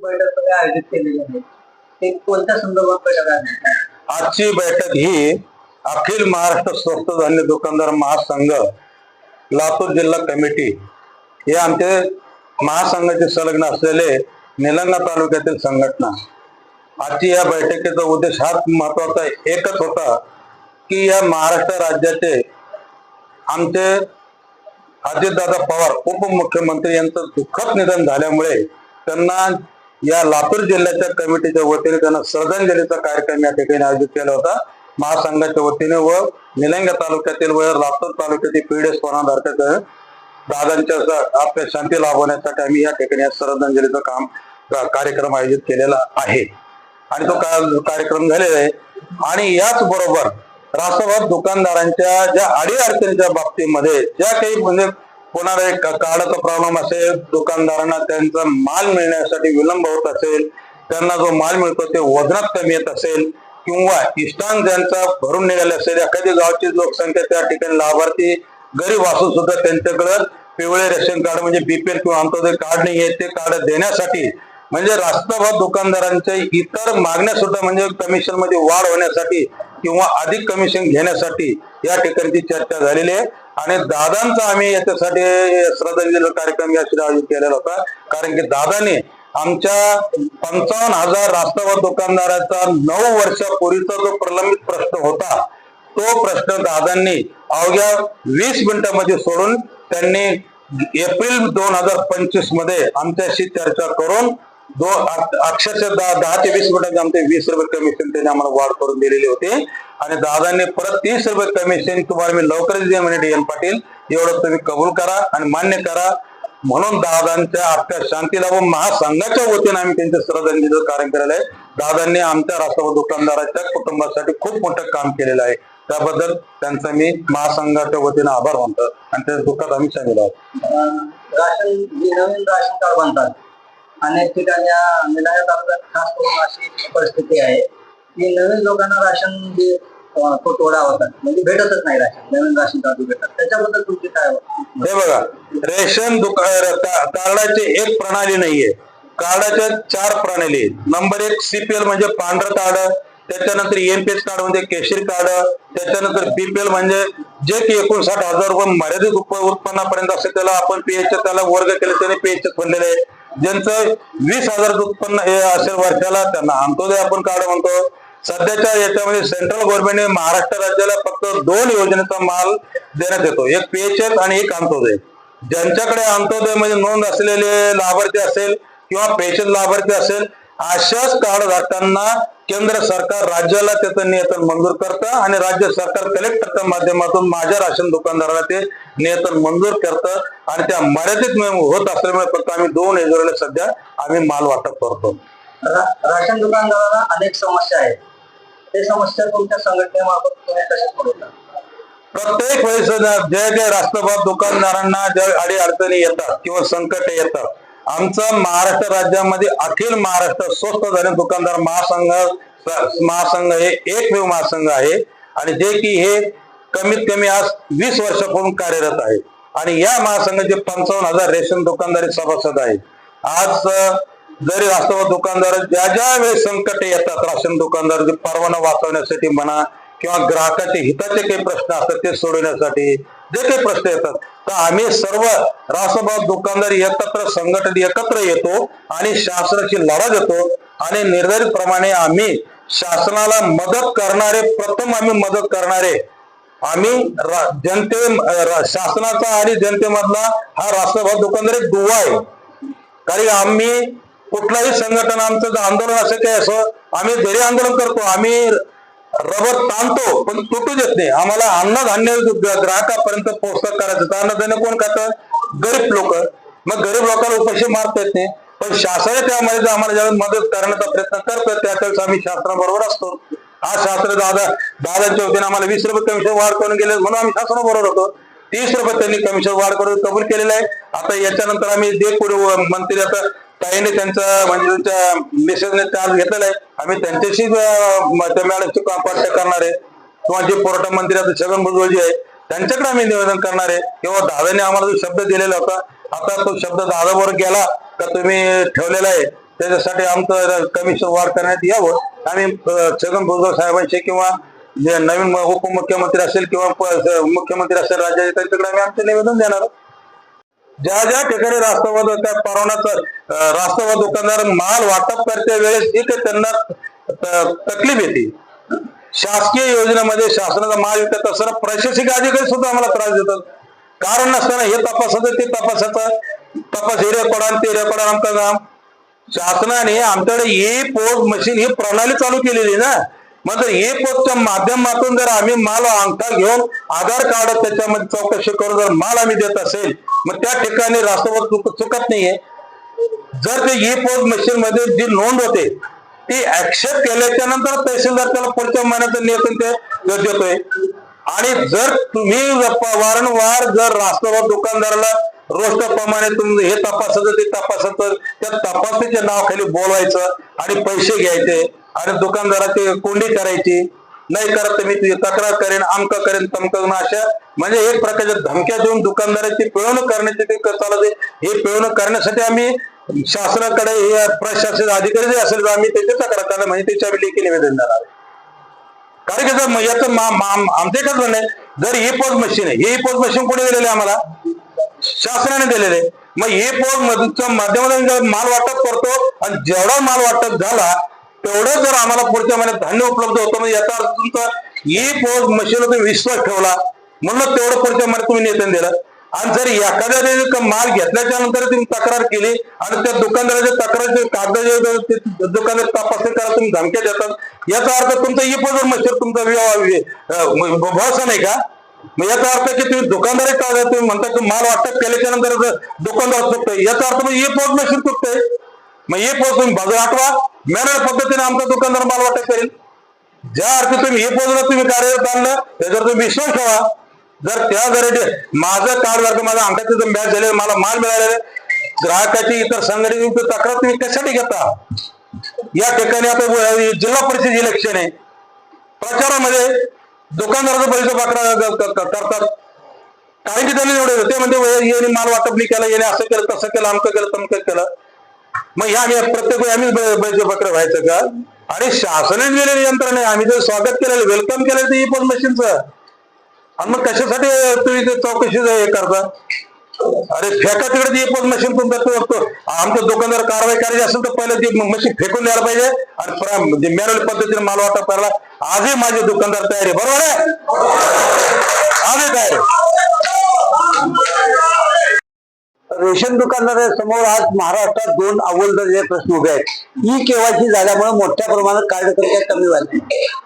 बैठक तुम्ही आयोजित केलेली आहे, ते कोणत्या संदर्भात बैठक आहे? आजची बैठक ही अखिल महाराष्ट्र स्वस्त धान्य दुकानदार महासंघ लातूर जिल्हा कमिटी हे आमचे महासंघाचे संलग्न असलेले निलंगा तालुक्यातील संघटना. आजची या बैठकीचा उद्देश हा महत्वाचा एकच होता की या महाराष्ट्र राज्याचे आमचे अजितदादा पवार उपमुख्यमंत्री यांचं दुःखद निधन झाल्यामुळे त्यांना या लातूर जिल्ह्याच्या कमिटीच्या वतीने त्यांना श्रद्धांजलीचा कार्यक्रम या ठिकाणी आयोजित केला होता. महासंघाच्या वतीने व निलंगा तालुक्यातील व लातूर तालुक्यातील पीडीएस कोणाधारक दादांच्या आपल्या शांती लाभवण्यासाठी आम्ही या ठिकाणी श्रद्धांजलीचा कार्यक्रम आयोजित केलेला आहे आणि तो कार्यक्रम झालेला आहे. आणि याच बरोबर राष्ट्रवाद दुकानदारांच्या ज्या अडीअडचणीच्या बाबतीमध्ये ज्या काही म्हणजे कोणाला एक काळाचा प्रॉब्लेम असेल, दुकानदारांना त्यांचा माल मिळण्यासाठी विलंब होत असेल, त्यांना जो माल मिळतो ते वजनात कमी येत असेल किंवा इष्टांत ज्यांचा भरून निघाले असेल, एखादी गावची लोकसंख्या त्या ठिकाणी लाभार्थी गरीब असून सुद्धा त्यांच्याकडे पिवळे रेशन कार्ड म्हणजे बीपीएल किंवा अंत्योदय कार्ड नाही आहे, ते कार्ड देण्यासाठी म्हणजे राष्ट्रवाद दुकानदारांच्या इतर मागण्या सुद्धा म्हणजे कमिशन मध्ये वाढ होण्यासाठी किंवा अधिक कमिशन घेण्यासाठी या ठिकाणी चर्चा झालेली आहे. आणि दादांचा आम्ही याच्यासाठी श्रद्धांजली कार्यक्रम यासाठी आयोजित केलेला होता, कारण की दादाने आमच्या 55,000 राष्ट्रवाद दुकानदाराचा 9 वर्षापूर्वीचा जो प्रलंबित प्रश्न होता तो प्रश्न दादांनी अवघ्या 20 मिनिटांमध्ये सोडून त्यांनी एप्रिल 2025 मध्ये आमच्याशी चर्चा करून अक्षरशः 10 ते 20 मिनिटांचे आमचे 20 रुपये कमिशन त्यांनी आम्हाला वाढ करून दिलेली होती. आणि दादांनी परत 30 रुपये कमिशन तुम्हाला मी लवकरच देईन म्हणे डी एन पाटील, एवढं तुम्ही कबूल करा आणि मान्य करा. म्हणून दादांच्या आपल्या शांतीला व महासंघाच्या वतीने आम्ही त्यांच्या श्रद्धांजलीचं कार्य केलेलं आहे. दादांनी आमच्या राष्ट्रवाद दुकानदाराच्या कुटुंबासाठी खूप मोठं काम केलेलं आहे, त्याबद्दल त्यांचा मी महासंघाच्या वतीने आभार मानतो आणि त्या दुःखात आम्ही सामील आहोत. नवीन राशन कार्ड बनतात अनेक ठिकाणी निलंगा तालुक्यात खास करून अशी परिस्थिती आहे की नवीन लोकांना राशन तो तोडा होतात म्हणजे भेटतच नाही राशन, नवीन राशन कार्ड भेटतात, त्याच्याबद्दल तुमची काय? हे बघा, रेशन कार्डाची एक प्रणाली नाहीये, कार्डाच्या 4 प्रणाली आहेत. नंबर 1 सीपीएल म्हणजे पांढरं कार्ड, त्याच्यानंतर एनपीएस कार्ड म्हणजे केशरी कार्ड, त्याच्यानंतर बीपीएल म्हणजे जे की 59,000 रुपये मर्यादित उत्पन्नापर्यंत असेल त्याला आपण पीएच त्याला वर्ग केले त्याने पीएच बनलेले आहे. ज्यांचं 20,000 उत्पन्न हे असेल वर्षाला त्यांना अंत्योदय आपण कार्ड म्हणतो. सध्याच्या याच्यामध्ये सेंट्रल गव्हर्नमेंटने महाराष्ट्र राज्याला फक्त 2 योजनेचा माल देण्यात येतो, एक पीएचएफ आणि एक अंत्योदय. ज्यांच्याकडे अंत्योदय मध्ये नोंद असलेले लाभार्थी असेल किंवा पेन्शन लाभार्थी असेल अशाच कार्ड धारकांना केंद्र सरकार राज्याला त्याचं नियंत्रण मंजूर करतं आणि राज्य सरकार कलेक्टरच्या माध्यमातून माझ्या राशन दुकानदाराला ते नियंत्रण मंजूर करतं आणि त्या मर्यादित होत असल्यामुळे फक्त आम्ही 2 योजनेला सध्या आम्ही माल वाटप करतो. राशन दुकानदारांना अनेक समस्या आहेत, ते समस्या तुमच्या संघटनेमार्फत तुम्ही कशा सोडवता? प्रत्येक वेळेस जे राष्ट्रवाद दुकानदारांना ज्या अडीअडचणी येतात किंवा संकट येतात, आमचं महाराष्ट्र राज्यामध्ये अखिल महाराष्ट्र स्वस्त धान्य दुकानदार महासंघ हे एकमेव महासंघ आहे आणि जे की हे कमीत कमी आज 20 वर्षापासून कार्यरत आहे. आणि या महासंघाचे 55,000 रेशन दुकानदारी सभासद आहेत. आज जरी राष्ट्रवाद दुकानदार ज्या वेळेस संकट येतात, राशन दुकानदाराचे परवाना वाचवण्यासाठी म्हणा किंवा ग्राहकाचे हिताचे काही प्रश्न असतात ते सोडवण्यासाठी जे काही प्रश्न येतात, तर आम्ही सर्व राष्ट्रवाद दुकानदार एकत्र संघटन एकत्र येतो आणि शासनाची लढा देतो आणि निर्धारित प्रमाणे आम्ही शासनाला मदत करणारे आम्ही मदत करणारे शासनाचा आणि जनतेमधला हा राष्ट्रवाद दुकानदार एक दुवा आहे. कारण आम्ही कुठलाही संघटन आमचं आंदोलन असं काही असं आम्ही घरी आंदोलन करतो, आम्ही रबर ताणतो पण तुटू देत नाही. आम्हाला अन्नधान्य ग्राहकापर्यंत पोहोचत करायचं. अन्नधान्य कोण खातं? गरीब लोक. मग गरीब लोकांना उपाशी मारता येत नाही, पण शासनाने त्यामध्ये आम्हाला ज्यावेळेस मदत करण्याचा प्रयत्न करतात त्यावेळेस आम्ही शासनाबरोबर असतो. आज शास्त्र दादांच्या वतीने आम्हाला 20 रुपये कमिशन वाढ करून गेले म्हणून आम्ही शासनाबरोबर होतो. 30 रुपये त्यांनी कमिशन वाढ करून कबूल केलेलं आहे. आता याच्यानंतर आम्ही जे पुढे मंत्री आता ताईने त्यांचा म्हणजे त्यांच्या मेसेजने चार्ज घेतलेला आहे, आम्ही त्यांच्याशी त्या मॅडमची कॉन्टॅक्ट करणार आहे किंवा जे पुरवठा मंत्री आता छगन भुजबळ जी आहे त्यांच्याकडे आम्ही निवेदन करणार आहे किंवा दादाने आम्हाला जो शब्द दिलेला होता आता तो शब्द दादाबरोबर गेला का तुम्ही ठेवलेला आहे त्याच्यासाठी आमचं कमिशन वाढ करण्यात यावं. आम्ही छगन भुजबळ साहेबांशी किंवा जे नवीन उपमुख्यमंत्री असेल किंवा मुख्यमंत्री असेल राज्याचे त्यांच्याकडे आम्ही आमचं निवेदन देणार. ज्या ज्या ठिकाणी राष्ट्रवाद त्या परवानाचं राष्ट्रवाद दुकानदार माल वाटप करते वेळेस इथे त्यांना तकलीफ येते. शासकीय योजनेमध्ये शासनाचा माल विकत असताना प्रशासकीय अधिकारी सुद्धा आम्हाला त्रास देतात. कारण नसताना हे तपासाचं ते तपासाचं तपास हे रेकॉर्ड आणि ते रेकॉर्ड आमचं काम. शासनाने आमच्याकडे ई पोस्ट मशीन ही प्रणाली चालू केलेली ना. मग जर ई पोस्टच्या माध्यमातून जर आम्ही माल अंगठा घेऊन आधार कार्ड त्याच्यामध्ये चौकशी करून जर माल आम्ही देत असेल मग त्या ठिकाणी राष्ट्रवाद चुकत नाहीये. जर ते ई पोस्ट मशीन मध्ये जी नोंद होते ती ऍक्सेप्ट केल्याच्या नंतर तहसीलदार त्याला पुढच्या महिन्याचं नियंत्रण ते देतोय. आणि जर तुम्ही वारंवार जर राष्ट्रवाद दुकानदाराला रोष्टाप्रमाणे हे तपासायचं ते तपासायचं त्या तपासणीच्या नावाखाली बोलवायचं आणि पैसे घ्यायचे आणि दुकानदाराची कोंडी करायची. नाही करत मी तुझी तक्रार करेन आमका करेन तमका अशा म्हणजे एक प्रकारच्या धमक्या देऊन दुकानदाराची पिळवणूक करण्याची ते चालत. हे पिळवणूक करण्यासाठी आम्ही शासनाकडे हे प्रशासन अधिकारी जे असेल आम्ही त्याची तक्रार करणार म्हणजे त्याच्या लेखी निवेदन देणार. कारण की जर याचं आमचे कसं नाही जर ई पोस्ट मशीन आहे हे ई पोस्ट मशीन कोणी दिलेले आम्हाला शासनाने दिलेले. मग ई पोस्ट माध्यमातून माल वाटप करतो आणि जेवढा माल वाटप झाला तेवढं जर आम्हाला पुढच्या महिन्यात धान्य उपलब्ध होतं म्हणजे याचा अर्थ तुमचा ई पोस्ट मशीनवर तुम्ही विश्वास ठेवला म्हणून तेवढं पुढच्या महिन्यात तुम्ही निवेदन दिलं. आणि जर एखाद्या माल घेतल्याच्या नंतर तुम्ही तक्रार केली आणि त्या दुकानदाराच्या तक्रारचे कागद दुकानदार तपासणी करा तुम्ही धमक्या देतात याचा अर्थ तुमचा ई पोस्ट मशीन तुमचा भरोसा नाही का. मग याचा अर्थ की तुम्ही दुकानदारी तुम्ही म्हणता की माल वाटप केल्याच्या नंतर दुकानदार चुकतोय याचा अर्थ ई पोस्ट मशीन चुकतोय. मग ई पोस्ट तुम्ही बाजू आठवा मॅनर पद्धतीने आमचा दुकानदार माल वाटप करेल. ज्या अर्थी तुम्ही ई पोस्टला तुम्ही कार्यरत आणलं त्याच्यावर तुम्ही विश्वास ठेवा. जर त्या जरी माझं कार्ड जर माझा अंगठ्याचं मॅच झाले मला माल मिळालेला ग्राहकाची इतर संघटनेची तक्रार तुम्ही कशासाठी घेता. या ठिकाणी आता जिल्हा परिषद इलेक्शन आहे प्रचारामध्ये दुकानदाराचा पैसे करतात कारण की त्यांनी एवढे ते म्हणजे याने माल वाटप नाही केलं याने असं केलं तसं केलं आमचं केलं तमकं केलं. मग ह्या आम्ही प्रत्येक वेळी आम्ही पैसे बकरं व्हायचं का. आणि शासनाने दिलेले यंत्रणा आम्ही जर स्वागत केलेलं वेलकम केलं ते ई पोस्ट मशीनचं आणि मग कशासाठी तुम्ही ते चौकशी हे करता. अरे फेका तिकडे ई पोस्ट मशीन तुमचं आमचं दुकानदार कारवाई करायची असेल तर पहिले ती मशीन फेकून द्यायला पाहिजे आणि मॅन्युअल पद्धतीने माल वाटप करायला आजही माझे दुकानदार तयार आहे. बरोबर आहे आजही तयार आहे. रेशन दुकानदारासमोर आज महाराष्ट्रात दोन अव्वल दर्जाचे प्रश्न उभे आहेत. ई केवायसी झाल्यामुळे मोठ्या प्रमाणात कार्ड संख्या कमी झाली.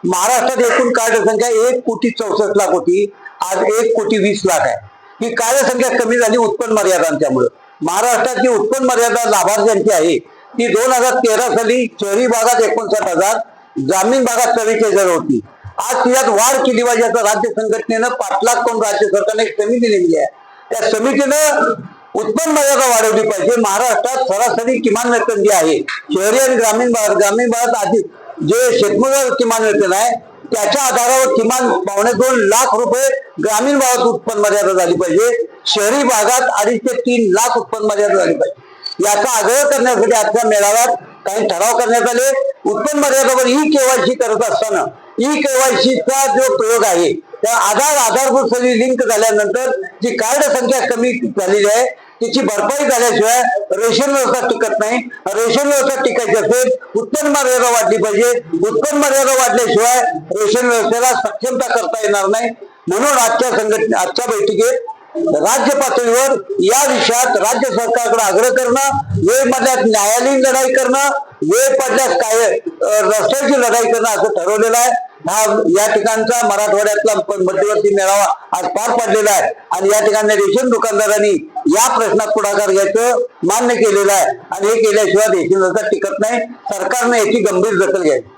महाराष्ट्रात एकूण कार्ड संख्या 1,64,00,000 होती आज 1,20,00,000 आहे. ही कार्ड संख्या कमी झाली उत्पन्न मर्यादांच्यामुळे. महाराष्ट्राची उत्पन्न मर्यादा लाभार्थ्यांची आहे ती 2013 साली शहरी भागात 59,000 ग्रामीण भागात 44,000 होती. आज तिच्यात वाढ केली पाहिजे असं राज्य संघटनेनं 5 लाख कोण राज्य सरकारने एक समिती नेमली आहे. त्या समितीनं उत्पन्न मर्यादा वाढवली पाहिजे. महाराष्ट्रात सरासरी किमान वेतन जे आहे शहरी आणि ग्रामीण भागात आधी जे शेतमजूर किमान वेतन आहे त्याच्या आधारावर किमान 2.25 लाख रुपये ग्रामीण भागात उत्पन्न मर्यादा झाली पाहिजे. शहरी भागात 2.5 ते 3 लाख उत्पन्न मर्यादा झाली पाहिजे. याचा आग्रह करण्यासाठी आजच्या मेळाव्यात काही ठराव करण्यात आले. उत्पन्न मर्यादावर ई केवायसी करत असताना ई केवायसीचा जो प्रयोग आहे त्या आधारभूत सगळी लिंक झाल्यानंतर जी कार्ड संख्या कमी झालेली आहे तिची भरपाई झाल्याशिवाय रेशन व्यवस्था टिकत नाही. रेशन व्यवस्था टिकायची असेल उत्पन्न मर्यादा वाढली पाहिजे. उत्पन्न मर्यादा वाढल्याशिवाय रेशन व्यवस्थेला सक्षमता करता येणार नाही. म्हणून आजच्या बैठकीत राज्य पातळीवर या विषयात राज्य सरकारकडे आग्रह करणं वेळ पडल्यास न्यायालयीन लढाई करणं वेळ पडल्यास काय रस्त्याची लढाई करणं असं ठरवलेलं आहे. हा या ठिकाणचा मराठवाड्यातला मध्यवर्ती मेळावा आज पार पडलेला आहे आणि या ठिकाणी रेशन दुकानदारांनी या प्रश्नात पुढाकार घ्यायचं मान्य केलेलं आहे आणि हे केल्याशिवाय रेशन व्यवस्था टिकत नाही. सरकारने याची गंभीर दखल घ्यायची.